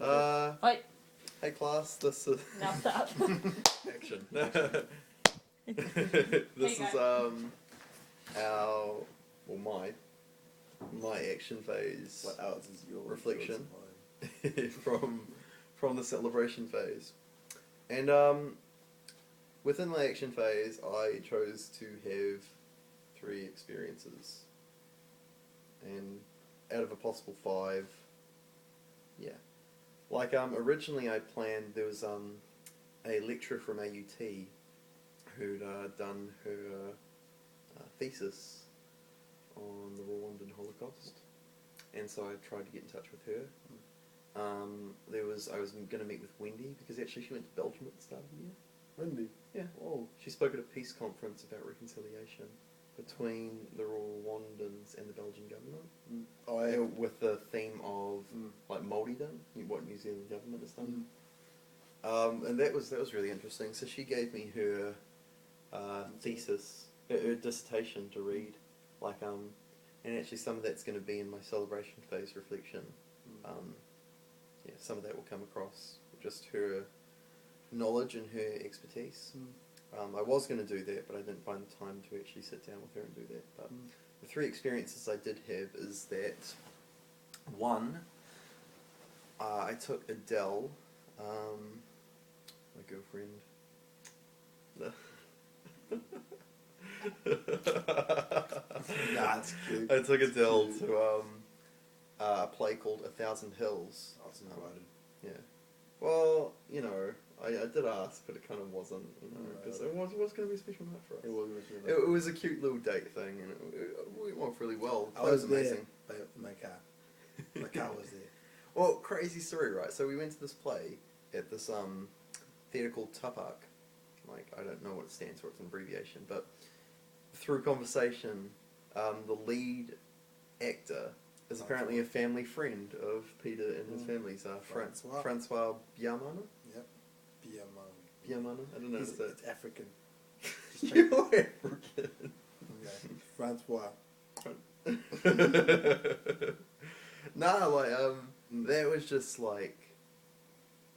Fight. Hey class, this is Now stop. action. Hey, This is guys. my action phase What else is your reflection yours from the celebration phase, and within my action phase, I chose to have 3 experiences, and out of a possible 5, yeah. Like, originally I planned, there was, a lecturer from AUT who'd, done her, thesis on the Rwandan Holocaust, and so I tried to get in touch with her. I was going to meet with Wendy, because actually she went to Belgium at the start of the year. Wendy? Yeah. Oh. She spoke at a peace conference about reconciliation between the Rwandans and the Belgian government. With the theme of like Māoridom, what New Zealand government has done. And that was really interesting. So she gave me her thesis, her dissertation to read, and actually some of that's going to be in my celebration phase reflection. Yeah, some of that will come across, just her knowledge and her expertise. I was going to do that, but I didn't find the time to actually sit down with her and do that. But the 3 experiences I did have is that, one, I took Adele, my girlfriend. Nah, it's cute. I took Adele to a play called 1,000 Hills. I was invited. Yeah. Well, you know, I did ask, but it kind of wasn't, you know, because it was going to be a special night for us. It was really It was a cute little date thing, and it went really well. I was amazing. there, but my car. My car was there. Well, crazy story, right? So we went to this play at this theatre called Tapak. Like, I don't know what it stands for, it's an abbreviation, but through conversation, the lead actor is apparently a family friend of Peter and his family's Francois Biamana? Yep. Biamana? I don't know. It's African. You're African. Okay. Francois. Nah, that was just like,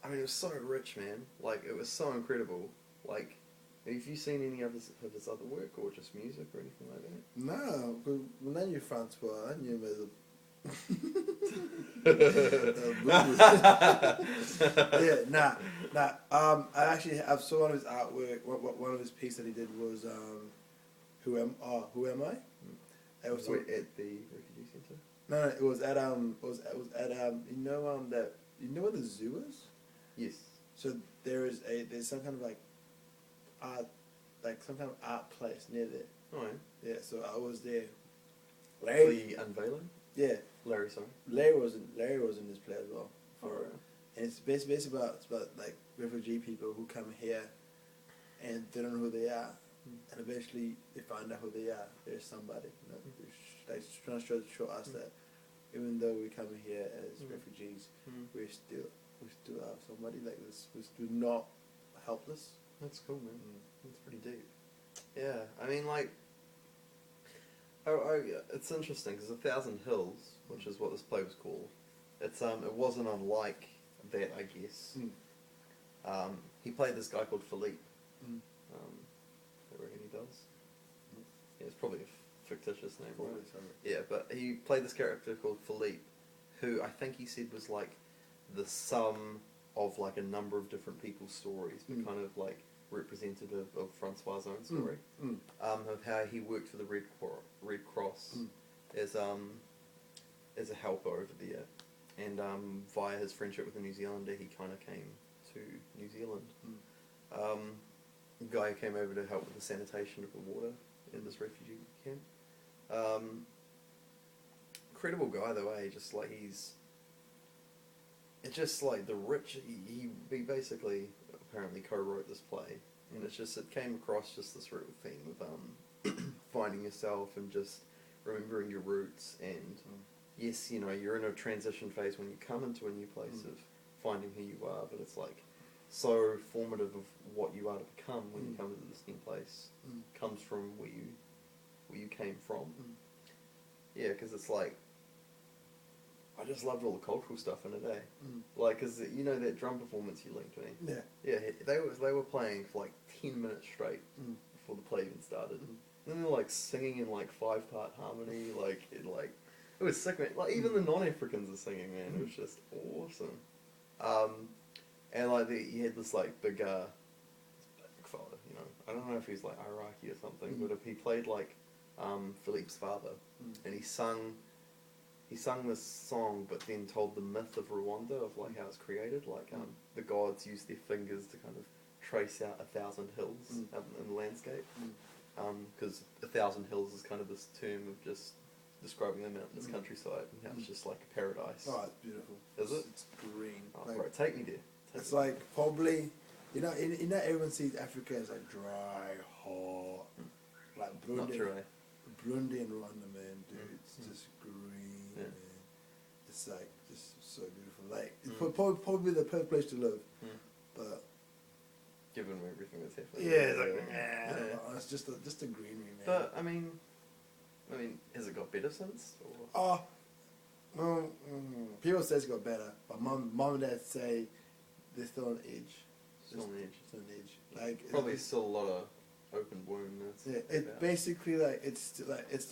I mean, it was so rich, man. Like, it was so incredible. Like, have you seen any of his other work, or just music, or anything like that? No, when I knew Francois, I knew him as a... yeah, nah. I saw one of his artwork. One of his pieces that he did was Who Am I? It was Wait, at the refugee center? No, it was at you know where the zoo is? Yes. So there's some kind of art, some kind of art place near there. Oh yeah. So I was there. The unveiling. Yeah. Larry, sorry. Larry was in this play as well. Right. And it's basically about like refugee people who come here, and they don't know who they are, and eventually they find out who they are. There's somebody. You know, they're trying to show us that even though we come here as refugees, we still have somebody like this. We're still not helpless. That's cool, man. That's pretty deep. Yeah, I mean, it's interesting because 1,000 Hills, which is what this play was called, it wasn't unlike that, I guess. He played this guy called Philippe. I reckon he does. Yeah, it's probably a fictitious name, right? Yeah, but he played this character called Philippe, who I think he said was like the sum of like a number of different people's stories, but kind of like representative of Francois' own story, of how he worked for the Red Cross as a helper over there, and via his friendship with a New Zealander, he kind of came to New Zealand. A guy who came over to help with the sanitation of the water in this refugee camp. Incredible guy though, eh? Just like it's just like the rich. He basically apparently co-wrote this play, and it came across just this real theme of finding yourself and just remembering your roots, and yes, you know, you're in a transition phase when you come into a new place of finding who you are, but it's like so formative of what you are to become when you come to this new place comes from where you came from. Yeah, because it's like I just loved all the cultural stuff in it, eh? Mm. Like, cause you know that drum performance you linked to me. Yeah. Yeah, they were playing for like 10 minutes straight Mm. before the play even started. Mm. And then they're like singing in like 5-part harmony, it was sick, man. Like even the non-Africans are singing, man. It was just awesome. And like he had this like big fella, you know. I don't know if he's like Iraqi or something, Mm. but if he played like Philippe's father, and he sung this song, but then told the myth of Rwanda, of like how it's created. Like the gods use their fingers to kind of trace out 1,000 hills out in the landscape. Because 1,000 hills is kind of this term of just describing the mountainous countryside and how it's just like a paradise. Oh, it's beautiful. Is it? It's green. Oh, Like, right, take me there. it's like probably, you know, everyone sees Africa as like dry, hot, like Not Burundi, true, eh? Burundi and Rwanda, man, dude. It's just green, Yeah. man. It's like just so beautiful. Like it's probably the perfect place to live, but Given everything that's happening. yeah, it's like it's just a greenery, man. But I mean, has it got better since? Or? Oh, well, people say it's got better, but mom and dad say they're still on edge. Still on edge. Still on edge. Like Probably it's, still a lot of open wound. yeah, it's basically like it's like It's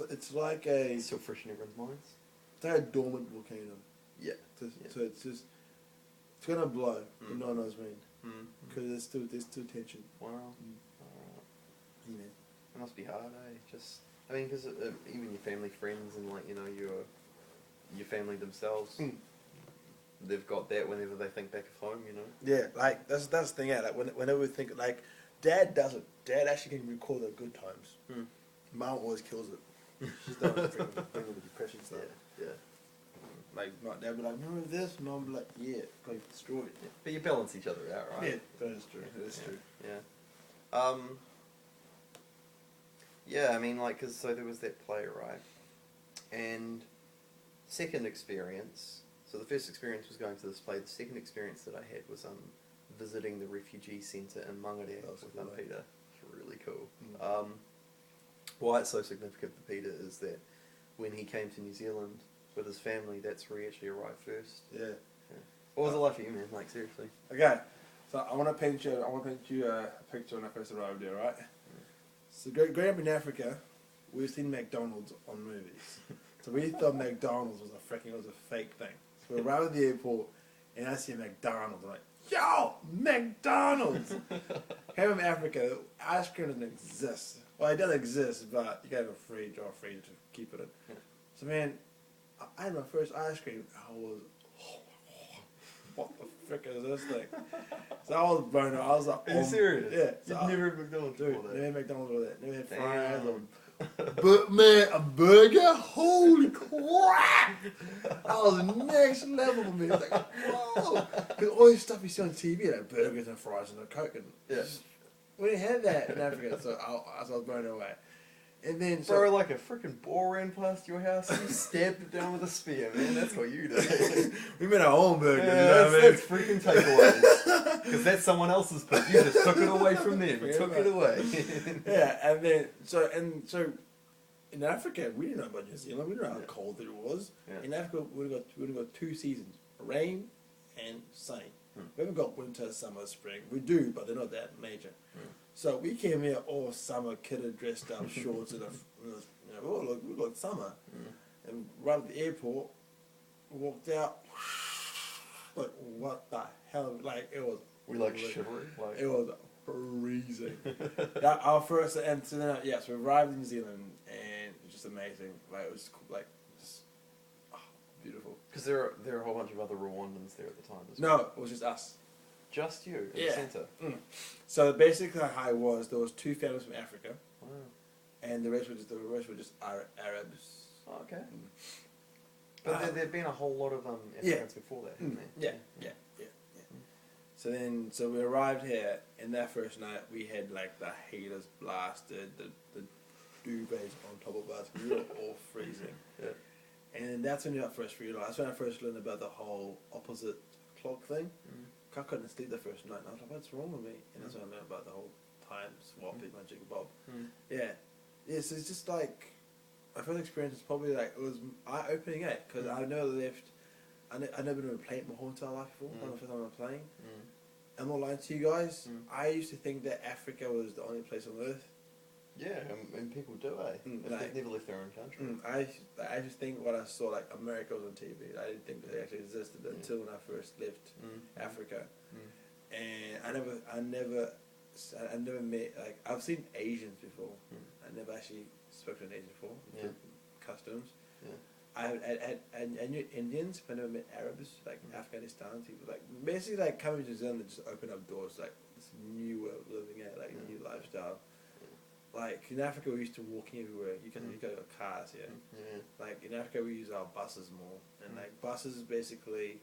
still fresh in everyone's minds. it's like a dormant volcano. Yeah. So it's just it's gonna blow, but no one knows when, Mm. because there's still tension. Wow. You know. It must be hard, eh? Just, because even your family, friends, and like your family themselves, they've got that whenever they think back of home, you know. Yeah, like that's the thing. Yeah, like whenever we think like, Dad does it. Dad actually can recall the good times. Mom always kills it. She's done bring the depression stuff. Yeah. Like, Dad be like, remember this? Mom be like, yeah, like destroyed. Yeah. But you balance each other out, right? Yeah, that is true. That is true. Yeah. Yeah, cause so there was that play, right? And second experience. So the first experience was going to this play. The second experience that I had was visiting the refugee centre in Mangere with cool, Peter. It's really cool. Why it's so significant for Peter is that when he came to New Zealand with his family, that's where he actually arrived first. Yeah. What was it like for you, man? Like, seriously? Okay, so I want to paint you a picture when I first arrived there, right? So growing up in Africa, we've seen McDonald's on movies. So we thought McDonald's was a fake thing. So we arrived at the airport, and I see a McDonald's. I'm like, yo, McDonald's! Came from Africa, ice cream doesn't exist. Well, it does exist, but you gotta have a fridge or a freezer to keep it in. Yeah. So man, I had my first ice cream. I was, what the frick is this thing? So I was blown out. I was like, Are you serious? Yeah. You've So never had McDonald's dude, before that? never had McDonald's with it. Never had fries Damn. or but man, a burger? Holy crap! That was next level for me. It's like, whoa! Because all this stuff you see on TV, like burgers and fries and a Coke, and Yeah. we didn't have that in Africa, so I was blown away. And then, Bro, like a freaking ball ran past your house, you stabbed it down with a spear, man. That's what you did. we made our own burgers. Yeah, you know what I mean? that's freaking takeaways. Because that's someone else's food. You just took it away from them. You took it away. Yeah, and then so in Africa, we didn't know about New Zealand. We didn't know how cold it was. Yeah. In Africa, we've got 2 seasons: rain and sunny. We haven't got winter, summer, spring. We do, but they're not that major. So we came here all summer, kitted, dressed up, shorts, and we looked summer. And right at the airport, we walked out. Like, what the hell? Like, it was. We like shivering. Like, It was freezing. Our first, and so then, so we arrived in New Zealand, and it was just amazing. Like, it was like, just, beautiful. because there are a whole bunch of other Rwandans there at the time as No, well. it was just us. Just you in Yeah. the centre. So basically, how it was, there was 2 families from Africa, Wow. and the rest were just Arabs. Oh, okay. But there'd been a whole lot of Africans before that, hadn't there? Yeah. So we arrived here, and that first night we had like the heaters blasted, the duvets on top of us. We were all freezing. Yeah. And that's when I first realized. That's when I first learned about the whole opposite clock thing. I couldn't sleep the first night, and I was like, "What's wrong with me?" And that's when I learned about the whole time swapping, my jigger bob. Yeah. So it's just like my first experience is probably like it was eye-opening, because I never left I never been playing my whole entire life before. That was the first time I'm playing. Mm. I'm not lying to you guys. Mm. I used to think that Africa was the only place on earth. Yeah, and people do, eh? Mm, If like- they've never left their own country. I just think what I saw, like America was on TV. I didn't think they actually existed until when I first left Africa, and I never met, like, I've seen Asians before. I never actually spoke to an Asian before. Yeah. Customs. Yeah. I knew Indians, but I never met Arabs, like Afghanistan people. Like basically, like coming to New Zealand, just open up doors, like this new way of living it, like new lifestyle. Like in Africa, we used to walking everywhere. You got cars here. Yeah. Like in Africa, we use our buses more, and like buses is basically,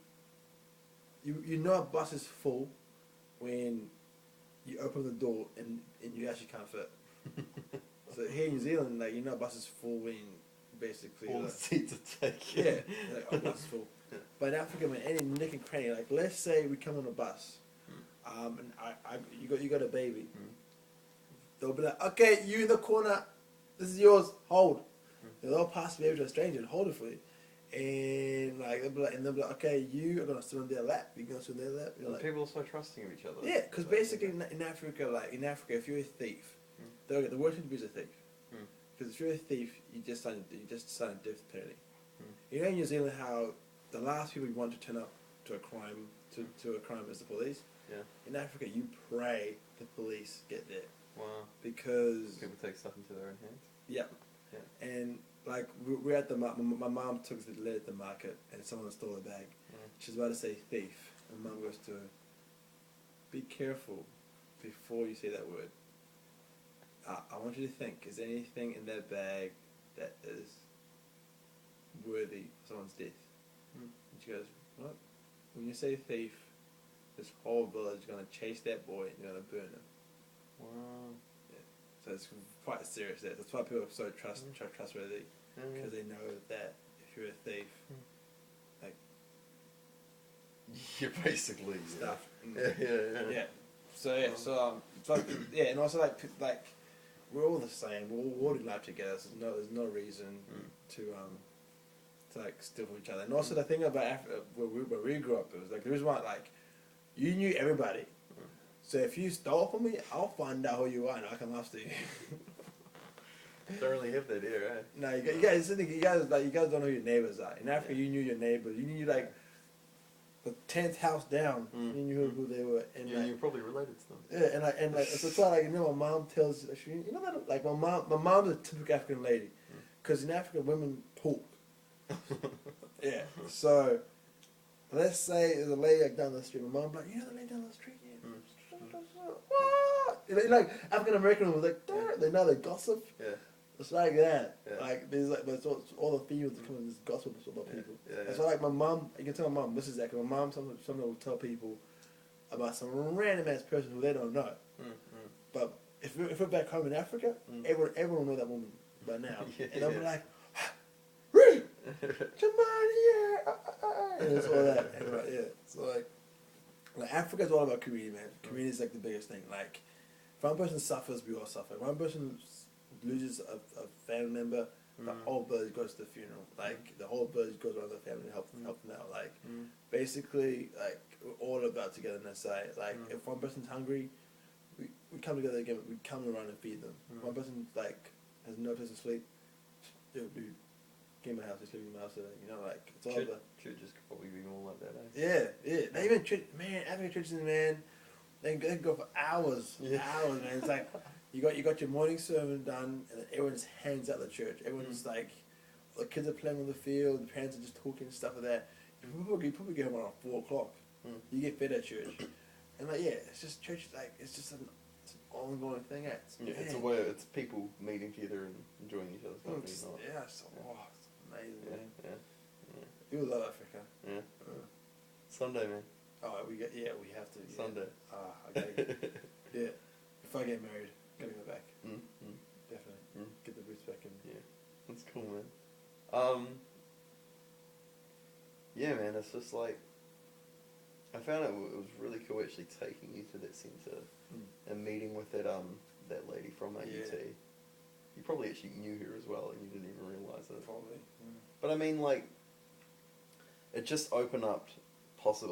you know a bus is full when you open the door and you actually can't fit. So here in New Zealand, like a bus is full when basically All the like, seats are taken. yeah, like, oh, bus is full. Yeah. But in Africa, man, any nick and cranny, like let's say we come on a bus, and you got a baby. They'll be like, okay, you in the corner, this is yours, hold. They'll pass the baby to a stranger and hold it for you. And like they'll be like, okay, you are gonna sit on their lap. You're gonna sit on their lap. You're like, People are so trusting of each other. yeah, because basically in Africa, if you're a thief, the worst thing to be is a thief. Because if you're a thief, you just sign a death penalty. You know in New Zealand how the last people you want to turn up to a crime is the police. Yeah. In Africa, you pray the police get there. Wow. Because People take stuff into their own hands. yeah, Yeah. and like we're at the my mom took the lead at the market and someone stole a bag. She's about to say thief, and mom goes to her, be careful before you say that word. I want you to think, is there anything in that bag that is worthy of someone's death? And she goes, what? When you say thief, this whole village is going to chase that boy and you're going to burn him. Wow. So it's quite serious. That's why people are so trustworthy, because they know that if you're a thief, like You're basically stuff. Yeah. So and also like we're all the same. We're all in life together. So there's no reason to like steal from each other. And also the thing about Africa, where we grew up, it was like the reason why like you knew everybody. So if you stole from me, I'll find out who you are and I'll come after you. Don't really have that here, eh? No, you guys don't know who your neighbors are. In Africa, you knew your neighbors. You knew like the 10th house down. You knew who they were. And You're probably related to them. yeah, and so it's why my mom tells that like my mom's a typical African lady, because in Africa women talk. Yeah. So let's say there's a lady like down the street. My mom's like, you know the lady down the street. Yeah. What? Like African American was like, they know they gossip. Yeah. It's like that. Yeah. Like there's like, but all the females that come and just gossip about people. Yeah. And so like my mom, you can tell my mom this is exactly. My mom sometimes will tell people about some random ass person who they don't know. But if we're back home in Africa, everyone will know that woman by now, and they'll be like, "Ruth, Jamani, and it's all that. And like, yeah, so like Africa's all about community, man. Community is like the biggest thing. Like, if one person suffers, we all suffer. If one person loses a family member, the whole village goes to the funeral. Like the whole village goes around the family and help them out. Like basically, like we're all about togetherness. Like if one person's hungry, we come together again. We come around and feed them. One person like has no place to sleep. Dude, get in my house. I sleep in my house today. You know, like it's all about. Churches could probably be more like that, eh? Yeah. They even man, African churches, man, they can go for hours, hours, man. It's like you got your morning sermon done, and then everyone just hangs out the church. Everyone's like, the kids are playing on the field, the parents are just talking and stuff like that. You probably get home around 4 o'clock. You get fed at church, and like it's just church. Like it's just an ongoing thing. It's a way. It's people meeting together and enjoying each other's company. It's amazing, man. Yeah. You love Africa. Yeah. Sunday, man. Oh, we have to. Yeah. Sunday. Okay. Yeah. If I get married, gotta go back. Definitely. Get the roots back in. Yeah. That's cool, man. Yeah, man. It's just like I found it was really cool actually taking you to that centre and meeting with that lady from AUT. Yeah. You probably actually knew her as well, and you didn't even realise it. Probably. But I mean, like, it just opened up possible